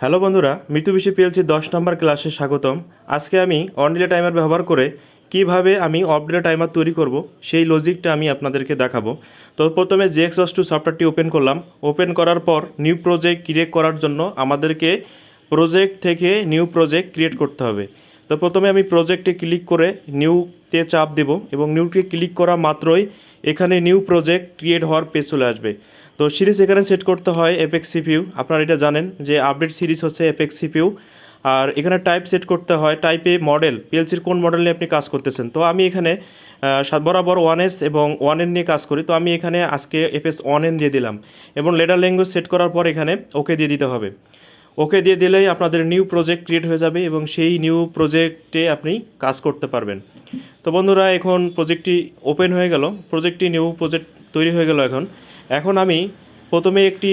Hello বন্ধুরা, মিতুবিশি PLC 10 নম্বর ক্লাসে স্বাগতম। আজকে আমি অন ডিলে টাইমার ব্যবহার করে কিভাবে আমি অফ ডিলে টাইমার তৈরি করব সেই লজিকটা আমি আপনাদেরকে দেখাবো। তো প্রথমে GXOS2 সফটওয়্যারটি ওপেন করলাম। ওপেন করার পর নিউ প্রজেক্ট ক্রিয়েট করার জন্য আমাদেরকে প্রজেক্ট থেকে নিউ প্রজেক্ট ক্রিয়েট করতে হবে। তো প্রথমে আমি প্রজেক্টে ক্লিক করে নিউতে চাপ দেব এবং নিউতে ক্লিক করা মাত্রই এখানে নিউ প্রজেক্ট ক্রিয়েট হওয়ার পেজ চলে আসবে। তো সিরিজ এখানে সেট করতে হয় এপেক্স সিপিইউ, আপনারা এটা জানেন যে আপডেট সিরিজ হচ্ছে এপেক্স সিপিইউ। আর এখানে টাইপ সেট করতে হয়, টাইপে মডেল পিএলসির কোন মডেল নিয়ে আপনি কাজ করতেছেন। তো আমি এখানে বরাবর 1S এবং 1N নিয়ে কাজ করি, তো আমি এখানে আজকে এফএস 1N দিয়ে দিলাম এবং লেটার ল্যাঙ্গুয়েজ সেট করার পর এখানে ওকে দিয়ে দিতে হবে। ওকে দিয়ে দিলেই আপনাদের নিউ প্রজেক্ট ক্রিয়েট হয়ে যাবে এবং সেই নিউ প্রজেক্টে আপনি কাজ করতে পারবেন। তো বন্ধুরা, এখন প্রজেক্টটি ওপেন হয়ে গেল, প্রজেক্টটি নিউ প্রজেক্ট তৈরি হয়ে গেল। এখন আমি প্রথমে একটি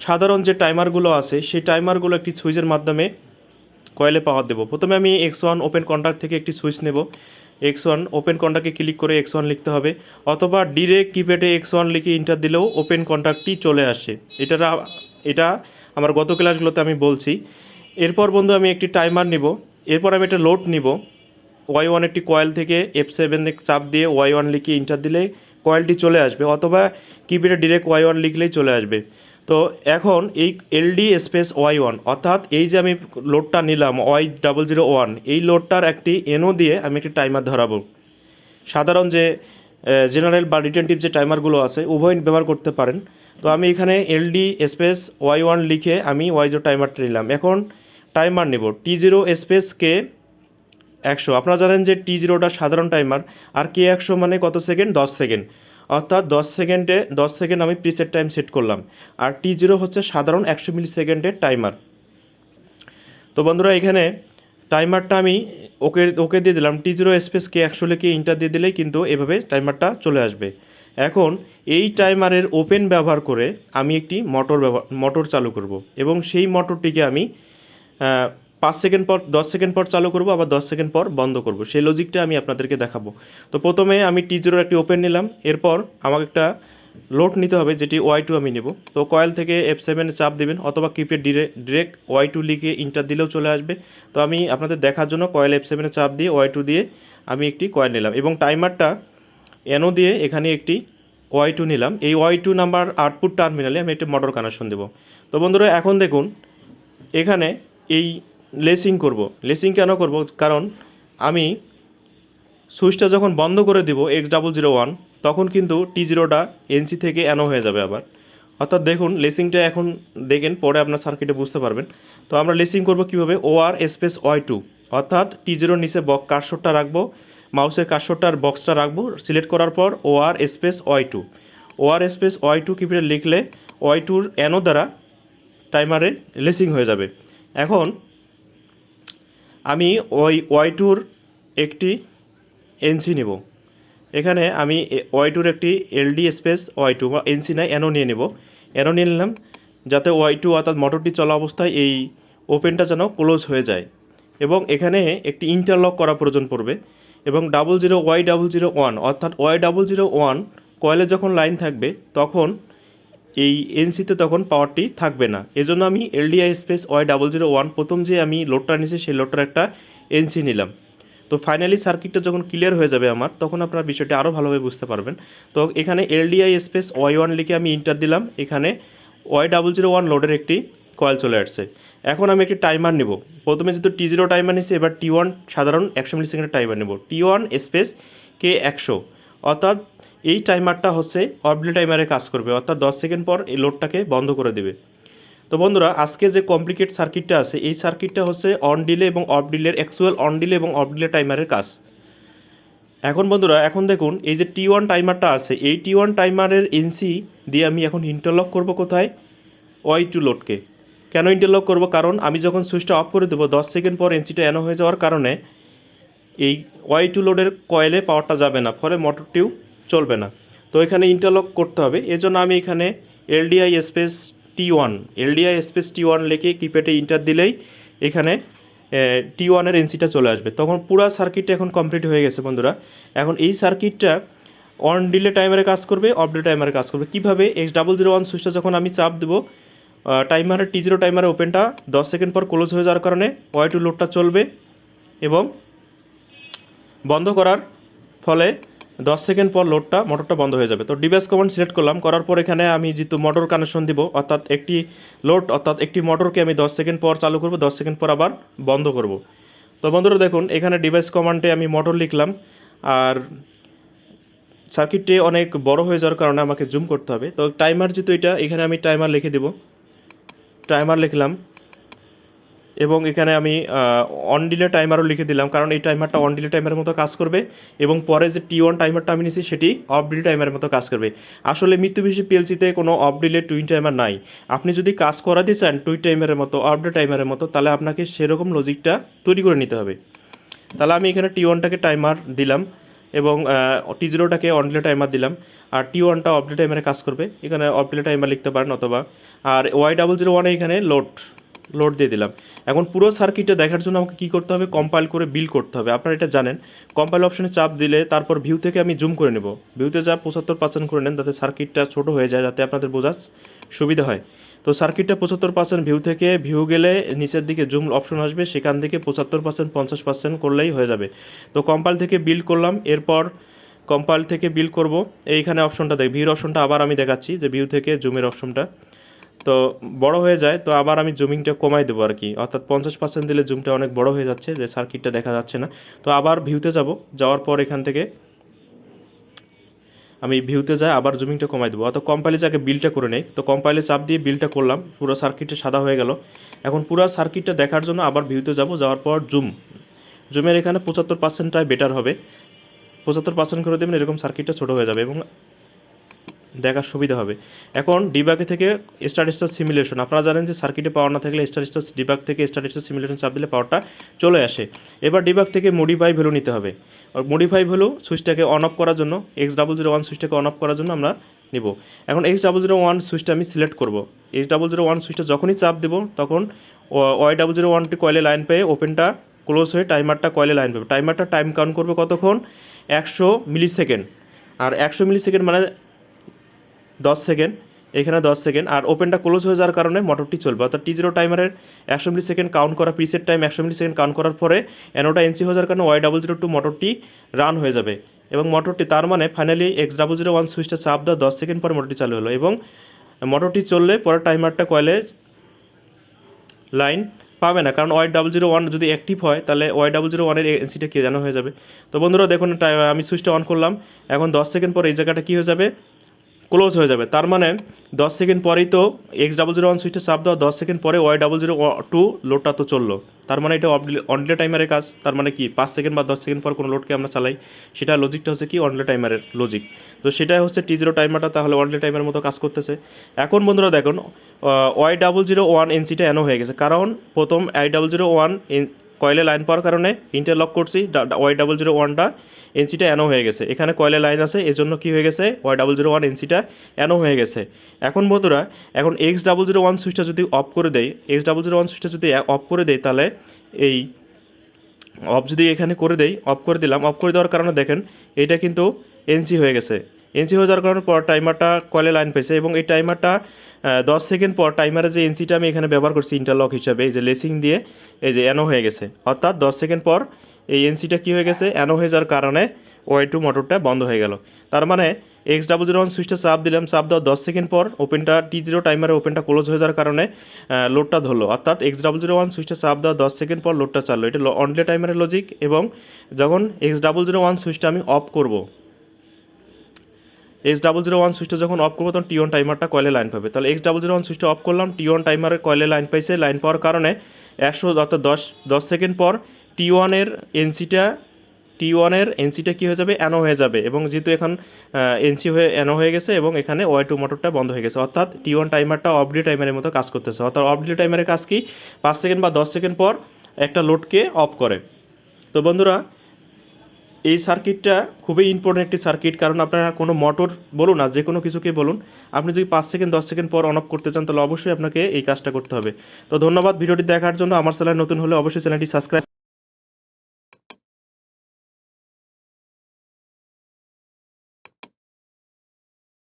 সাধারণ যে টাইমারগুলো আছে সেই টাইমারগুলো একটি সুইচের মাধ্যমে কয়েলে পাওয়ার দেবো। প্রথমে আমি X1 ওপেন কন্ট্যাক্ট থেকে একটি সুইচ নেব। X1 ওপেন কন্ট্যাক্টে ক্লিক করে X1 লিখতে হবে, অথবা ডিরেক্ট কিপ্যাডে X1 লিখে ইন্টার দিলেও ওপেন কন্ট্যাক্টটি চলে আসে। এটা আমার গত ক্লাসগুলোতে আমি বলছি। এরপর বন্ধু আমি একটি টাইমার নিব, এরপর আমি একটা লোড নিব। Y1 একটি কয়েল থেকে F7 চাপ দিয়ে Y1 লিখে ইন্টার দিলে কয়েলটি চলে আসবে, অথবা কিপ্যাডে ডিরেক্ট Y1 লিখলেই চলে আসবে। তো এখন এই LD স্পেস Y1, অর্থাৎ এই যে আমি লোডটা নিলাম Y001, এই লোডটার একটি এনও দিয়ে আমি একটি টাইমার ধরাবো। সাধারণ যে জেনারেল বা রিটেনটিভ যে টাইমারগুলো আছে উভয় ব্যবহার করতে পারেন। তো আমি এখানে LD স্পেস Y1 লিখে আমি Y0 টাইমারটা নিলাম। এখন টাইমার নেব T0 স্পেস K100। আপনারা জানেন যে T0টা সাধারণ টাইমার, আর K100 মানে কত সেকেন্ড? 10 সেকেন্ড, অর্থাৎ 10 সেকেন্ড আমি প্রিসেট টাইম সেট করলাম। আর T0 হচ্ছে সাধারণ 100 মিলি সেকেন্ডের টাইমার। তো বন্ধুরা, এখানে টাইমারটা আমি ওকে ওকে দিয়ে দিলাম। T0 স্পেস K100 লিখে ইন্টার দিয়ে দিলেই কিন্তু এভাবে টাইমারটা চলে আসবে। এখন এই টাইমারের ওপেন ব্যবহার করে আমি একটি মোটর চালু করব এবং সেই মোটরটিকে আমি 5 সেকেন্ড পর 10 সেকেন্ড পর চালু করব, আবার 10 সেকেন্ড পর বন্ধ করব। সেই লজিকটা আমি আপনাদেরকে দেখাবো। তো প্রথমে আমি T0 একটি ওপেন নিলাম, এরপর আমাকে একটা লোড নিতে হবে যেটি Y2 আমি নেব। তো কয়েল থেকে F7 চাপ দেবেন, অথবা কিপ্যাড ডিরেক্ট Y2 লিখে ইন্টার দিলেও চলে আসবে। তো আমি আপনাদের দেখার জন্য কয়েল F7 চাপ দিয়ে Y2 দিয়ে আমি একটি কয়েল নিলাম এবং টাইমারটা এনও দিয়ে এখানে একটি Y2 নিলাম। এই Y2 নাম্বার আউটপুট টার্মিনালে আমি একটি মোটর কানেকশন দেব। তো বন্ধুরা, এখন দেখুন এখানে এই লেসিং করব। লেসিং কেন করব? কারণ আমি সুইচটা যখন বন্ধ করে দিব X001, তখন কিন্তু T0টা NC থেকে অ্যানো হয়ে যাবে আবার। অর্থাৎ দেখুন লেসিংটা এখন দেখেন, পরে আপনার সার্কিটে বুঝতে পারবেন। তো আমরা লেসিং করব কীভাবে? OR স্পেস Y2, অর্থাৎ T0 নিচে কার্সরটা রাখবো, মাউসের কার্সরটার বক্সটা রাখবো, সিলেক্ট করার পর OR space Y2, OR space Y2 কিপ্যাডে লিখলে Y2-র অ্যানো দ্বারা টাইমারে লেসিং হয়ে যাবে। এখন আমি ওই Y2-র একটি এনসি নেব। এখানে আমি Y2-র একটি LD স্পেস Y2 বা এনসি নাই এনও নিয়ে নেব। এনও নিয়ে নিলাম যাতে Y2 অর্থাৎ মোটরটি চলা অবস্থায় এই ওপেনটা যেন ক্লোজ হয়ে যায়। এবং এখানে একটি ইন্টারলক করা প্রয়োজন পড়বে এবং 00Y001 অর্থাৎ Y001 কয়েলে যখন লাইন থাকবে তখন এই এনসিতে তখন পাওয়ারটি থাকবে না। এজন্য আমি LDI স্পেস Y001 প্রথম যে আমি লোডটা নিয়েছি সেই লোডটার একটা এনসি নিলাম। তো ফাইনালি সার্কিটটা যখন ক্লিয়ার হয়ে যাবে আমার, তখন আপনার বিষয়টি আরও ভালোভাবে বুঝতে পারবেন। তো এখানে LDI স্পেস Y1 লিখে আমি ইন্টার দিলাম, এখানে Y001 লোডের একটি কয়েল চলে আসছে। এখন আমি একটি টাইমার নেব। প্রথমে যেহেতু T0 টাইমার নিয়েছি, এবার T1 সাধারণ 100 মিলি সেকেন্ডের টাইমার নেব, T1 স্পেস K100। অর্থাৎ এই টাইমারটা হচ্ছে অফ ডিলে টাইমারে কাজ করবে, অর্থাৎ 10 সেকেন্ড পর এই লোডটাকে বন্ধ করে দেবে। তো বন্ধুরা, আজকে যে কমপ্লিকেট সার্কিটটা আছে এই সার্কিটটা হচ্ছে অন ডিলে এবং অফ ডিলের অ্যাকচুয়াল অন ডিলে এবং অফ ডিলে টাইমারের কাজ। এখন বন্ধুরা, এখন দেখুন এই যে T1 টাইমারটা আছে, এই T1 টাইমারের এনসি দিয়ে আমি এখন ইন্টারলক করব কোথায়? Y2 লোডকে। কেন ইন্টারলক করব? কারণ আমি যখন সুইচটা অফ করে দেবো 10 সেকেন্ড পর এনসিটা অ্যানো হয়ে যাওয়ার কারণে এই Y2 লোডের কয়েলে পাওয়ারটা যাবে না, ফলে মোটরটিও চলবে না। তো এখানে ইন্টারলক করতে হবে, এজন্য আমি এখানে LDI স্পেস T1 লিখে কিপ্যাডে ইন্টার দিলেই এখানে T1-এর এনসিটা চলে আসবে। তখন পুরো সার্কিটটা এখন কমপ্লিট হয়ে গেছে বন্ধুরা। এখন এই সার্কিটটা অন ডিলে টাইমারে কাজ করবে, অফ ডিলে টাইমারে কাজ করবে। কীভাবে? X001 সুইচটা যখন আমি চাপ দেবো টাইমারের T0 টাইমারের ওপেনটা 10 সেকেন্ড পর ক্লোজ হয়ে যাওয়ার কারণে Y2 লোডটা চলবে এবং বন্ধ করার ফলে 10 সেকেন্ড পর মোটরটা বন্ধ হয়ে যাবে। তো ডিভাইস কমান্ড সিলেক্ট করলাম, করার পর এখানে আমি যেহেতু মোটর কানেকশন দিব, অর্থাৎ একটি মোটরকে আমি 10 সেকেন্ড পর চালু করব, 10 সেকেন্ড পর আবার বন্ধ করব। তো বন্ধুরা দেখুন, এখানে ডিভাইস কমান্ডে আমি মোটর লিখলাম, আর সার্কিটটি অনেক বড় হয়ে যাওয়ার কারণে আমাকে জুম করতে হবে। তো টাইমার যেহেতু এটা, এখানে আমি টাইমার লিখে দেব, টাইমার লিখলাম এবং এখানে আমি অন ডিলে টাইমারও লিখে দিলাম, কারণ এই টাইমারটা অন ডিলে টাইমারের মতো কাজ করবে এবং পরে যে T1 টাইমারটা আমি নিয়েছি সেটি অফ ডিলে টাইমারের মতো কাজ করবে। আসলে মিৎসুবিশি PLCতে কোনো অফ ডিলে টুইন টাইমার নাই। আপনি যদি কাজ করাতে চান টুইন টাইমারের মতো, অফ ডিলে টাইমারের মতো, তাহলে আপনাকে সেরকম লজিকটা তৈরি করে নিতে হবে। তাহলে আমি এখানে T1টাকে টাইমার দিলাম এবং T0টাকে অন ডিলে টাইমার দিলাম, আর T1টা অফ ডিলে টাইমারে কাজ করবে। এখানে অফ ডিলে টাইমার লিখতে পারেন অথবা, আর Y001 এখানে লোড দিয়ে দিলাম। এখন পুরো সার্কিটটা দেখার জন্য আমাকে কী করতে হবে, কম্পাইল করে বিল্ড করতে হবে। আপনারা এটা জানেন, কম্পাইল অপশনে চাপ দিলে তারপর ভিউ থেকে আমি জুম করে নেব। ভিউতে যা 75% করে নেন, যাতে সার্কিটটা ছোট হয়ে যায়, যাতে আপনাদের বোঝার সুবিধা হয়। তো সার্কিটটা 75% ভিউ থেকে, ভিউ গেলে নিচের দিকে জুম অপশন আসবে, সেখান থেকে 75% 50% করলেই হয়ে যাবে। তো কম্পাইল থেকে বিল্ড করলাম, এরপর কম্পাইল থেকে বিল্ড করব। এইখানে অপশনটা ভিউর অপশনটা আবার আমি দেখাচ্ছি, যে ভিউ থেকে জুমের অপশনটা তো বড় হয়ে যায়, তো আবার আমি জুমিংটা কমাই দেবো আর কি, অর্থাৎ 50% দিলে জুমটা অনেক বড় হয়ে যাচ্ছে, যে সার্কিটটা দেখা যাচ্ছে না। তো আবার ভিউতে যাব, যাওয়ার পর এখান থেকে আমি ভিউতে যাই, আবার জুমিংটা কমাই দেবো, অর্থাৎ কম্পাইলে যাকে বিলটা করে নেই। তো কম্পাইলে চাপ দিয়ে বিলটা করলাম, পুরো সার্কিটটা সাদা হয়ে গেল। এখন পুরো সার্কিটটা দেখার জন্য আবার ভিউতে যাব, যাওয়ার পর জুমের এখানে 75%টাই বেটার হবে। 75% করে দেবেন, এরকম সার্কিটটা ছোটো হয়ে যাবে এবং দেখার সুবিধা হবে। এখন ডিবাগে থেকে স্টার সিমুলেশন, আপনারা জানেন যে সার্কিটে পাওয়ার না থাকলে স্টার ডিবাগ থেকে স্টার সিমুলেশন চাপ দিলে পাওয়ারটা চলে আসে। এবার ডিবাগ থেকে মডিফাই ভ্যালু নিতে হবে, আর মডিফাই ভ্যালু সুইচটাকে অন অফ করার জন্য, X001 সুইচটাকে অন অফ করার জন্য আমরা নেব। এখন X001 সুইচটা আমি সিলেক্ট করব। X001 সুইচটা যখনই চাপ দেবো তখন Y001টি কয়েলে লাইন পেয়ে ওপেনটা ক্লোজ হয়ে টাইমারটা কয়েলে লাইন পাবে। টাইমারটা টাইম কাউন্ট করবে কতক্ষণ, 100 মিলিসেকেন্ড। আর 100 মিলিসেকেন্ড মানে 10 সেকেন্ড, এখানে 10 সেকেন্ড, আর ওপেনটা ক্লোজ হয়ে যাওয়ার কারণে মোটরটি চলবে। অর্থাৎ T0 টাইমারের 100 মিলিসেকেন্ড কাউন্ট করা, প্রিসেট টাইম 100 মিলিসেকেন্ড কাউন্ট করার পরে এনোটা এনসি হয়ে যাওয়ার কারণে Y002 মোটরটি রান হয়ে যাবে এবং মোটরটি, তার মানে ফাইনালি X001 সুইচটা চাপ দেওয়া 10 সেকেন্ড পরে মোটরটি চালু হলো এবং মোটরটি চললে পরে টাইমারটা কয়েলে লাইন পাবে না, কারণ Y001 যদি অ্যাক্টিভ হয় তাহলে Y001-এর এনসিটা কে জানা হয়ে যাবে। তো বন্ধুরা দেখুন, আমি সুইচটা অন করলাম, এখন 10 সেকেন্ড পরে এই জায়গাটা কী হয়ে যাবে, ক্লোজ হয়ে যাবে। তার মানে 10 সেকেন্ড পরেই তো X001 সুইচটা চাপ দেওয়া 10 সেকেন্ড পরে Y002 লোডটা তো চললো। তার মানে এটা অন ডিলে টাইমারের কাজ। তার মানে কি 5 সেকেন্ড বা 10 সেকেন্ড পর কোনো লোডকে আমরা চালাই, সেটা লজিকটা হচ্ছে কি অন ডিলে টাইমারের লজিক। তো সেটাই হচ্ছে T0 টাইমারটা, তাহলে অন ডিলে টাইমারের মতো কাজ করতেছে। এখন বন্ধুরা দেখুন, Y001 এনসিটা এনো হয়ে গেছে, কারণ প্রথম Y001 কয়েলে লাইন পাওয়ার কারণে ইন্টারলক করছি, Y001টা এনসিটা এনো হয়ে গেছে। এখানে কয়েলে লাইন আছে, এজন্য কি হয়ে গেছে, Y001 এনসিটা এনো হয়ে গেছে। এখন বন্ধুরা, এখন X001 সুইচটা যদি অফ করে দেয়, X001 সুইচটা যদি অফ করে দেয়, তাহলে এই অফ যদি এখানে করে দেই, অফ করে দিলাম, অফ করে দেওয়ার কারণে দেখেন এইটা কিন্তু এনসি হয়ে গেছে। এনসি হয়ে যাওয়ার কারণে পর টাইমারটা কয়েলে লাইন পেয়েছে এবং এই টাইমারটা 10 সেকেন্ড পর টাইমারের যে এনসিটা আমি এখানে ব্যবহার করছি ইন্টারলক হিসাবে, এই যে লেসিং দিয়ে এই যে এনো হয়ে গেছে। অর্থাৎ 10 সেকেন্ড পর এই এনসিটা কী হয়ে গেছে, এনো হয়ে যাওয়ার কারণে Y2 মোটরটা বন্ধ হয়ে গেল। তার মানে X001 সুইচটা চাপ দিলাম, চাপ দেওয়ার 10 সেকেন্ড পর ওপেনটা T0 টাইমারে ওপেনটা ক্লোজ হয়ে যাওয়ার কারণে লোডটা ধরলো। অর্থাৎ X001 সুইচটা চাপ দেওয়ার 10 সেকেন্ড পর লোডটা চাললো। এটা অন ডিলে টাইমারের লজিক। এবং যখন X001 সুইচটা আমি অফ করব, X001 সুইচটা যখন অফ করবো তখন T1 টাইমারটা কয়েলে লাইন পাবে। তাহলে X001 সুইচটা অফ করলাম, T1 টাইমারের কয়েলে লাইন পাইছে, লাইন পাওয়ার কারণে 100 অর্থাৎ 10 সেকেন্ড পর T1-এর এনসিটা কী হয়ে যাবে, অ্যানো হয়ে যাবে। এবং যেহেতু এখন এনসি হয়ে অ্যানো হয়ে গেছে এবং এখানে Y2 মোটরটা বন্ধ হয়ে গেছে, অর্থাৎ T1 টাইমারটা অফ ডিলে টাইমারের মতো কাজ করতেছে। অর্থাৎ অফ ডিলে টাইমারের কাজ কি, 5 সেকেন্ড বা 10 সেকেন্ড পর একটা লোডকে অফ করে। তো বন্ধুরা, এই সার্কিটটা খুবই ইম্পর্টেন্ট একটি সার্কিট, কারণ আপনারা কোনো মোটর বলুন আর যে কোনো কিছুকে বলুন, আপনি যদি 5 সেকেন্ড 10 সেকেন্ড পর অন অফ করতে চান তাহলে অবশ্যই আপনাকে এই কাজটা করতে হবে। তো ধন্যবাদ ভিডিওটি দেখার জন্য। আমার চ্যানেল নতুন হলে অবশ্যই চ্যানেলটি সাবস্ক্রাইব